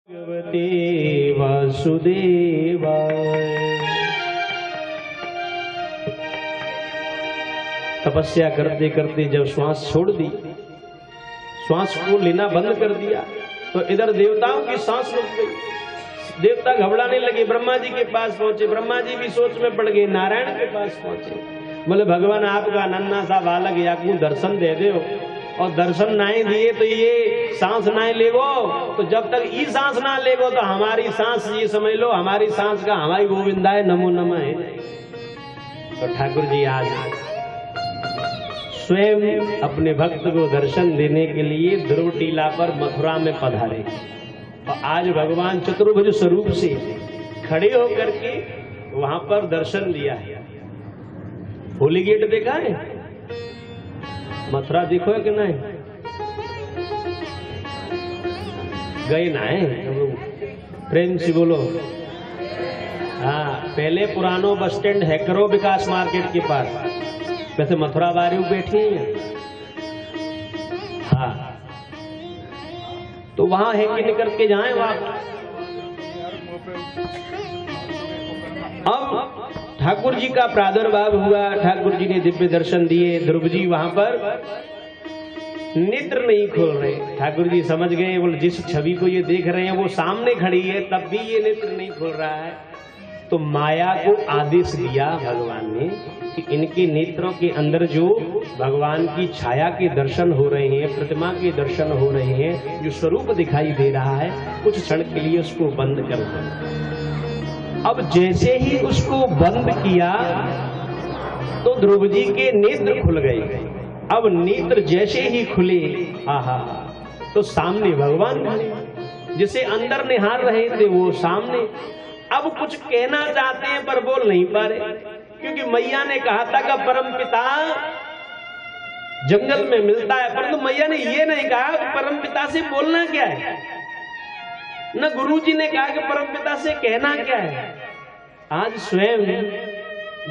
भगवते वासुदेवाय। तपस्या करते करते जब श्वास छोड़ दी, श्वास को लेना बंद कर दिया, तो इधर देवताओं की सांस रुक गई। देवता घबराने लगे, ब्रह्मा जी के पास पहुंचे। ब्रह्मा जी भी सोच में पड़ गए, नारायण के पास पहुंचे। बोले भगवान आपका नन्हा सा बालक याकू दर्शन दे दो, और दर्शन नहीं दिए तो ये सांस नहीं लेगो, तो जब तक ये सांस ना लेगो तो हमारी सांस, ये समझ लो हमारी सांस का हमारी गोविंदा है, नमो नमः है। तो ठाकुर जी आज स्वयं अपने भक्त को दर्शन देने के लिए ध्रुव टीला पर मथुरा में पधारे, और आज भगवान चतुर्भुज स्वरूप से खड़े होकर के वहां पर दर्शन दिया है। होली गेट देखा है, मथुरा देखो है कि नहीं? गए ना है? प्रेम से बोलो। हाँ, पहले पुरानो बस स्टैंड है करो विकास मार्केट के पास, वैसे मथुरा बारी बैठी है। हाँ, तो वहां है कि निकल के जाए वहां। अब ठाकुर जी का प्रादुर्भाव हुआ, ठाकुर जी ने दिव्य दर्शन दिए। ध्रुव जी वहां पर नेत्र नहीं खोल रहे। ठाकुर जी समझ गए, बोले जिस छवि को ये देख रहे हैं वो सामने खड़ी है, तब भी ये नेत्र नहीं खोल रहा है। तो माया को आदेश दिया भगवान ने कि इनके नेत्रों के अंदर जो भगवान की छाया के दर्शन हो रहे हैं, प्रतिमा के दर्शन हो रहे हैं, जो स्वरूप दिखाई दे रहा है, कुछ क्षण के लिए उसको बंद कर दो। अब जैसे ही उसको बंद किया तो ध्रुव जी के नेत्र खुल गए। अब नेत्र जैसे ही खुले, आहा, तो सामने भगवान खड़े, जिसे अंदर निहार रहे थे वो सामने। अब कुछ कहना चाहते हैं पर बोल नहीं पा रहे, क्योंकि मैया ने कहा था कि परम पिता जंगल में मिलता है, परंतु मैया ने ये नहीं कहा कि परम पिता से बोलना क्या है, न गुरु जी ने कहा कि परम पिता से कहना क्या है। आज स्वयं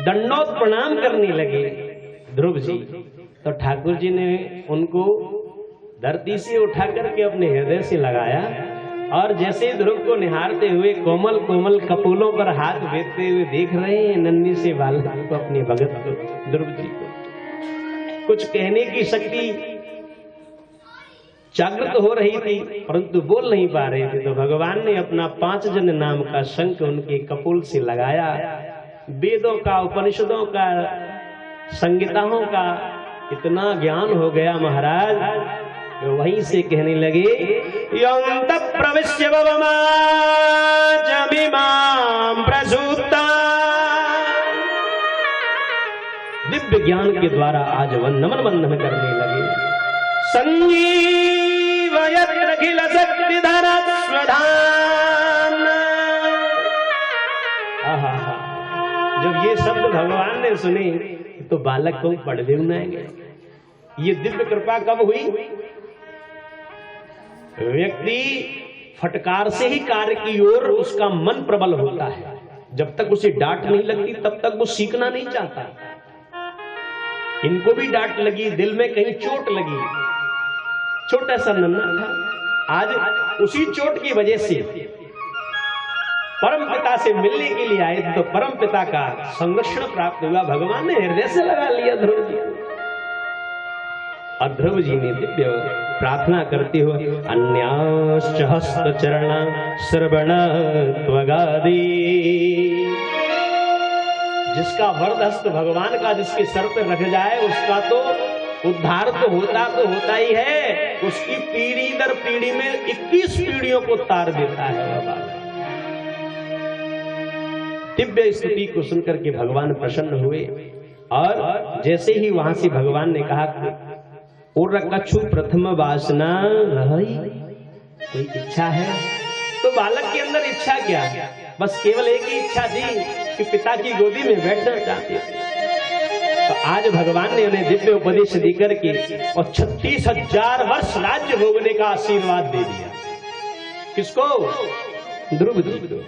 दंडोत प्रणाम करने लगे ध्रुव जी, तो ठाकुर जी ने उनको धरती से उठा करके अपने हृदय से लगाया, और जैसे ध्रुव को निहारते हुए कोमल कोमल कपोलों पर हाथ फेरते हुए देख रहे हैं नन्ही से बालक को, अपने भगत को, ध्रुव जी को। कुछ कहने की शक्ति जागृत हो रही थी, परंतु बोल नहीं पा रहे थे। तो भगवान ने अपना 5 जन नाम का शंख उनके कपोल से लगाया। वेदों का, उपनिषदों का, संगीताओं का इतना ज्ञान हो गया महाराज, वहीं से कहने लगे यंत प्रविश्य भवमाचमिमां प्रसूता। दिव्य ज्ञान के द्वारा आज नमन बंधन करने लगे। संजीवयत्खिल शक्तिधर स्वधान। जब ये शब्द भगवान ने सुने तो बालक को पढ़ने नहीं गए। ये दिव्य कृपा कब हुई? व्यक्ति फटकार से ही कार्य की ओर उसका मन प्रबल होता है। जब तक उसे डांट नहीं लगती तब तक वो सीखना नहीं चाहता। इनको भी डांट लगी, दिल में कहीं चोट लगी, छोटा सा नन्हा था, आज उसी चोट की वजह से परम पिता से मिलने के लिए आए, तो परम पिता का संरक्षण प्राप्त हुआ। भगवान ने हृदय से लगा लिया ध्रुव जी, और ध्रुव जी ने दिव्य प्रार्थना करते हुए अन्याश्च हस्तचरण श्रवण त्वगादि। जिसका वरदहस्त भगवान का जिसके सर पर रख जाए उसका तो उद्धार तो होता ही है। उसकी पीढ़ी दर पीढ़ी में 21 पीढ़ियों को तार देता है बाबा। दिव्य स्तुति को सुनकर के भगवान प्रसन्न हुए, और जैसे ही वहां से भगवान ने कहा और कछु प्रथम वासना रही, कोई इच्छा है? तो बालक के अंदर इच्छा क्या, बस केवल एक ही इच्छा थी कि पिता की गोदी में बैठना चाहते थे। तो आज भगवान ने उन्हें दिव्य उपदेश देकर के और 36,000 वर्ष राज्य भोगने का आशीर्वाद दे दिया। किसको? ध्रुव जी।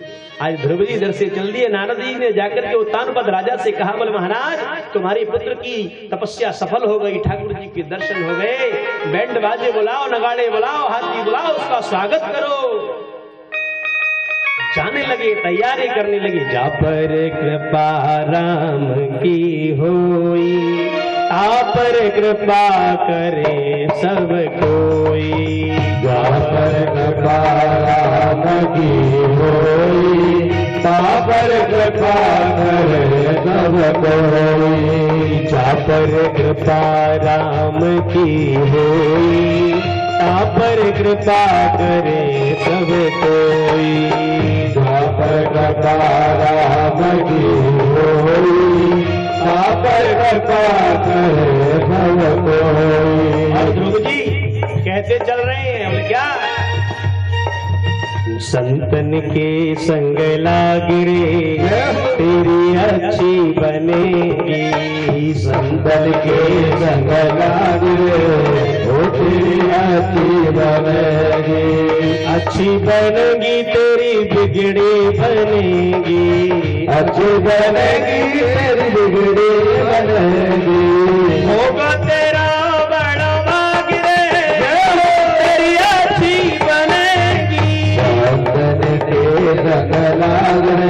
आज ध्रुव जी इधर से चल दिए। नारद जी ने जाकर के उत्तानपद राजा से कहा, बोले महाराज तुम्हारी पुत्र की तपस्या सफल हो गई, ठाकुर जी के दर्शन हो गए, बैंड बाजे बुलाओ, नगाड़े बुलाओ, हाथी बुलाओ, उसका स्वागत करो। जाने लगे, तैयारी करने लगे। जा पर कृपा राम की होई, ता पर कृपा करे सब कोई। जा पर कृपा राम की होई, ता पर कृपा करे सब कोई। जा पर कृपा राम की होई, ता पर कृपा करे सब कोई। जा पर कृपा राम की होई, ता पर कृपा करे सब कोई। और ध्रुव जी कहते चल रहे हैं, हम क्या संतन के संग लाग रे तेरी अच्छी बनेगी। संतन के संग लाग रे वो तेरी अच्छी बनेगी। अच्छी बनेगी तेरी बिगड़ी बनेगी। अच्छी बनेगी तेरी बिगड़ी बनेगी। होगा तेरा बड़ा भाग रे तेरी अच्छी बनेगी। संतन के संग लाग रे